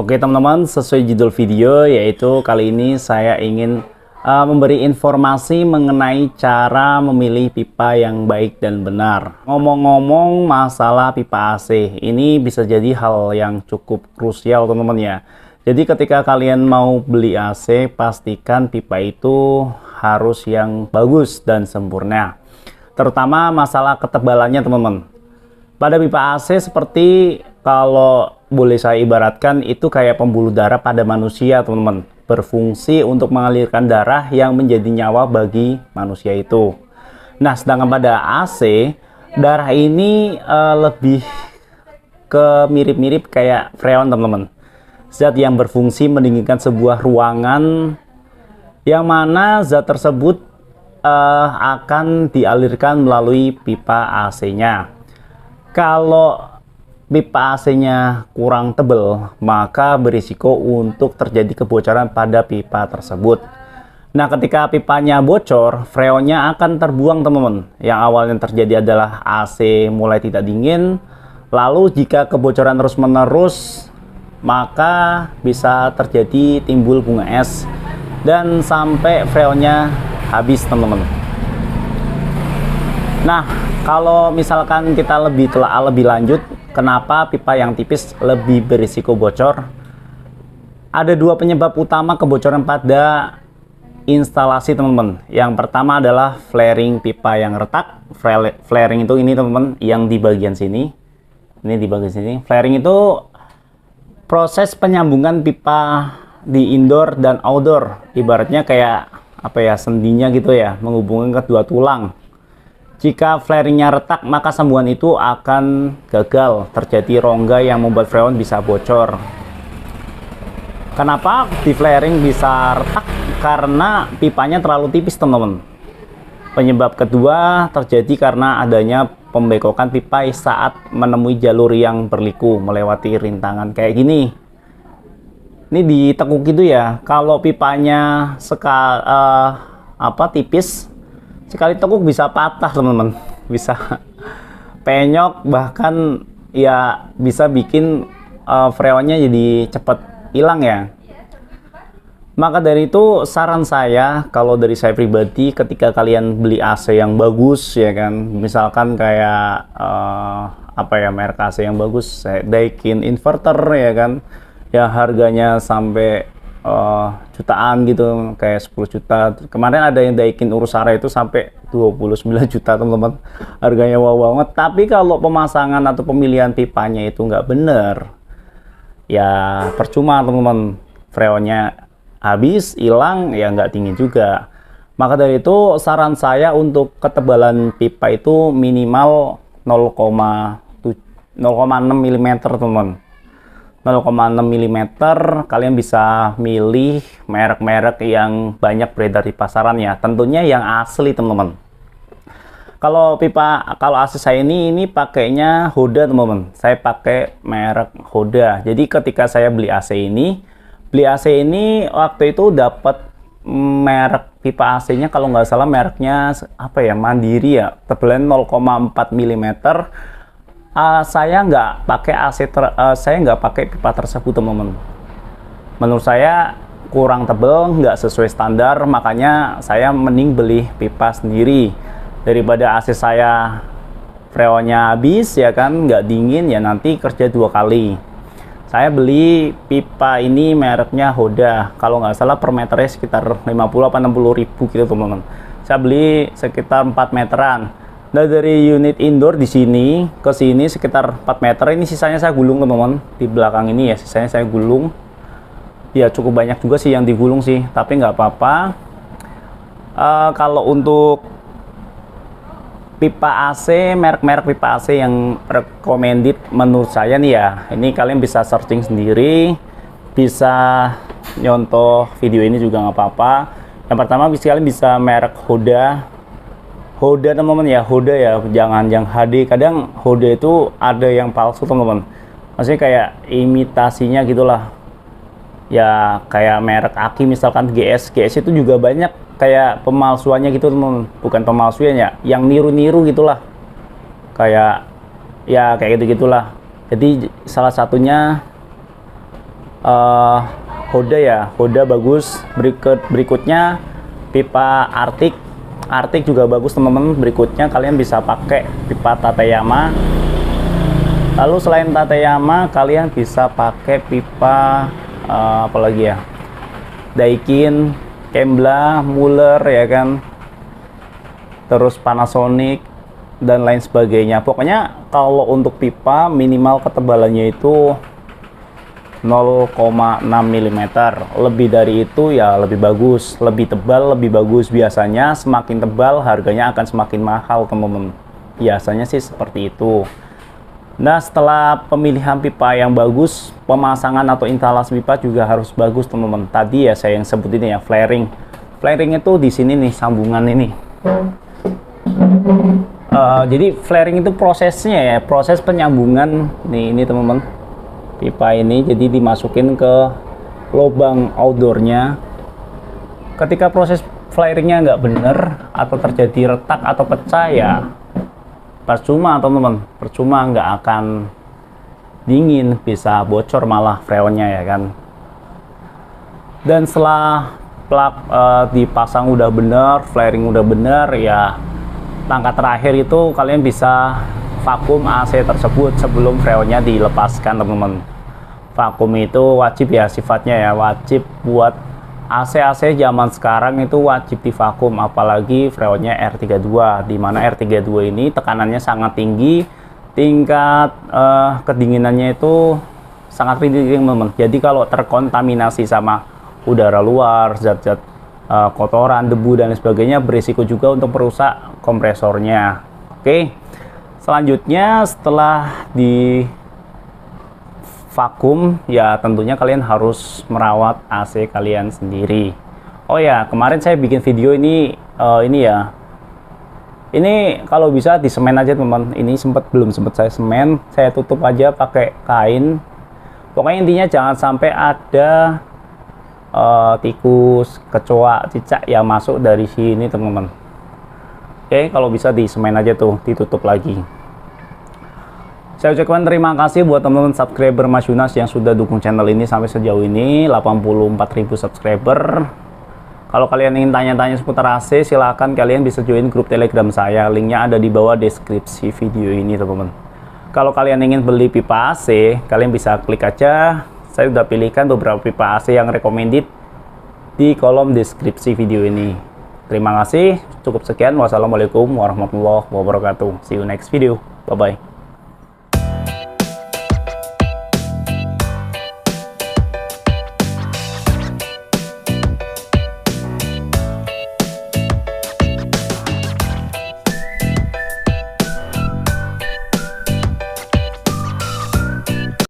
Oke teman-teman, sesuai judul video yaitu kali ini saya ingin memberi informasi mengenai cara memilih pipa yang baik dan benar. Ngomong-ngomong masalah pipa AC, ini bisa jadi hal yang cukup krusial teman-teman ya. Jadi ketika kalian mau beli AC, pastikan pipa itu harus yang bagus dan sempurna. Terutama masalah ketebalannya teman-teman. Pada pipa AC seperti kalau boleh saya ibaratkan itu kayak pembuluh darah pada manusia teman-teman. Berfungsi untuk mengalirkan darah yang menjadi nyawa bagi manusia itu. Nah sedangkan pada AC, darah ini lebih ke mirip-mirip kayak freon teman-teman. Zat yang berfungsi mendinginkan sebuah ruangan yang mana zat tersebut akan dialirkan melalui pipa AC-nya. Kalau pipa AC-nya kurang tebal, maka berisiko untuk terjadi kebocoran pada pipa tersebut. Nah, ketika pipanya bocor, freonnya akan terbuang, teman-teman. Yang awalnya terjadi adalah AC mulai tidak dingin, lalu jika kebocoran terus-menerus, maka bisa terjadi timbul bunga es, dan sampai freonnya habis, teman-teman. Nah, kalau misalkan kita telah lebih lanjut, kenapa pipa yang tipis lebih berisiko bocor? Ada dua penyebab utama kebocoran pada instalasi teman-teman. Yang pertama adalah flaring pipa yang retak. Flaring itu ini teman-teman, yang di bagian sini. Ini di bagian sini. Flaring itu proses penyambungan pipa di indoor dan outdoor. Ibaratnya kayak apa ya, sendinya gitu ya, menghubungkan kedua tulang. Jika flaringnya retak, maka sambungan itu akan gagal, terjadi rongga yang membuat freon bisa bocor. Kenapa di flaring bisa retak? Karena pipanya terlalu tipis teman-teman. Penyebab kedua terjadi karena adanya pembekokan pipa saat menemui jalur yang berliku melewati rintangan kayak gini. Ini ditekuk gitu ya. Kalau pipanya tipis, sekali tekuk bisa patah teman-teman, bisa penyok, bahkan ya bisa bikin freonnya jadi cepat hilang ya. Maka dari itu saran saya, kalau dari saya pribadi, ketika kalian beli AC yang bagus ya kan, misalkan kayak merek AC yang bagus, Daikin inverter ya kan, ya harganya sampai jutaan gitu, kayak 10 juta. Kemarin ada yang Daikin Urusara itu sampai 29 juta teman-teman, harganya wow banget. Tapi kalau pemasangan atau pemilihan pipanya itu nggak bener, ya percuma teman-teman, freonnya habis, hilang, ya nggak dingin juga. Maka dari itu saran saya untuk ketebalan pipa itu minimal 0,6 mm teman-teman. 0,6 mm. Kalian bisa milih merek-merek yang banyak beredar di pasaran ya, tentunya yang asli teman-teman. Kalau AC saya ini pakainya Hoda teman-teman. Saya pakai merek Hoda. Jadi ketika saya beli AC ini waktu itu dapat merek pipa AC-nya, kalau nggak salah mereknya apa ya, Mandiri ya, tebalnya 0,4 mm. Saya nggak pakai saya nggak pakai pipa tersebut teman-teman. Menurut saya kurang tebal, nggak sesuai standar, makanya saya mending beli pipa sendiri daripada AC saya freonnya habis ya kan, nggak dingin ya, nanti kerja dua kali. Saya beli pipa ini mereknya Hoda, kalau nggak salah per meternya sekitar 50-60 ribu gitu teman-teman. Saya beli sekitar 4 meteran. Nah, dari unit indoor di sini ke sini sekitar 4 meter. Ini sisanya saya gulung teman-teman. Di belakang ini ya, sisanya saya gulung. Ya cukup banyak juga sih yang digulung sih, tapi nggak apa-apa. Kalau untuk pipa AC, merek-merek pipa AC yang recommended menurut saya nih ya, ini kalian bisa searching sendiri, bisa nyontoh video ini juga nggak apa-apa. Yang pertama kalian bisa merek Hoda teman-teman ya, Hoda ya, jangan yang HD. Kadang Hoda itu ada yang palsu teman-teman, maksudnya kayak imitasinya gitulah ya, kayak merek aki misalkan GS itu juga banyak kayak pemalsuannya gitu teman-teman. Bukan pemalsuan ya, yang niru-niru gitulah, kayak ya kayak gitu gitulah. Jadi salah satunya Hoda ya, Hoda bagus. Berikutnya pipa Arctic. Arctic juga bagus teman-teman. Berikutnya kalian bisa pakai pipa Tateyama. Lalu selain Tateyama kalian bisa pakai pipa apalagi ya, Daikin, Kembla, Mueller ya kan, terus Panasonic dan lain sebagainya. Pokoknya kalau untuk pipa minimal ketebalannya itu 0,6 mm. Lebih dari itu ya lebih bagus, lebih tebal lebih bagus. Biasanya semakin tebal harganya akan semakin mahal teman-teman. Biasanya sih seperti itu. Nah, setelah pemilihan pipa yang bagus, pemasangan atau instalasi pipa juga harus bagus teman-teman. Tadi ya saya yang sebut ini ya, flaring. Flaring itu di sini nih, sambungan ini. Jadi flaring itu prosesnya ya, proses penyambungan nih ini teman-teman. Pipa ini jadi dimasukin ke lubang outdoornya. Ketika proses flaringnya nggak bener atau terjadi retak atau pecah ya percuma teman-teman, percuma, nggak akan dingin, bisa bocor malah freonnya ya kan. Dan setelah plug dipasang udah bener, flaring udah bener ya, langkah terakhir itu kalian bisa vakum AC tersebut sebelum freonnya dilepaskan teman-teman. Vakum itu wajib ya sifatnya ya, wajib buat AC zaman sekarang itu wajib divakum, apalagi freonnya R32, dimana R32 ini tekanannya sangat tinggi, tingkat kedinginannya itu sangat tinggi teman-teman. Jadi kalau terkontaminasi sama udara luar, zat-zat kotoran, debu dan sebagainya, berisiko juga untuk merusak kompresornya. Oke, selanjutnya setelah di vakum ya tentunya kalian harus merawat AC kalian sendiri. Oh ya, kemarin saya bikin video ini ya, ini kalau bisa di semen aja teman-teman. Ini belum sempat saya semen, saya tutup aja pakai kain. Pokoknya intinya jangan sampai ada tikus, kecoa, cicak yang masuk dari sini teman-teman. Oke, kalau bisa di semen aja tuh, ditutup lagi. Saya ucapkan terima kasih buat teman-teman subscriber Mas Yunas yang sudah dukung channel ini sampai sejauh ini, 84.000 subscriber. Kalau kalian ingin tanya-tanya seputar AC, silahkan kalian bisa join grup Telegram saya. Linknya ada di bawah deskripsi video ini teman-teman. Kalau kalian ingin beli pipa AC, kalian bisa klik aja. Saya sudah pilihkan beberapa pipa AC yang recommended di kolom deskripsi video ini. Terima kasih, cukup sekian. Wassalamualaikum warahmatullahi wabarakatuh. See you next video. Bye-bye.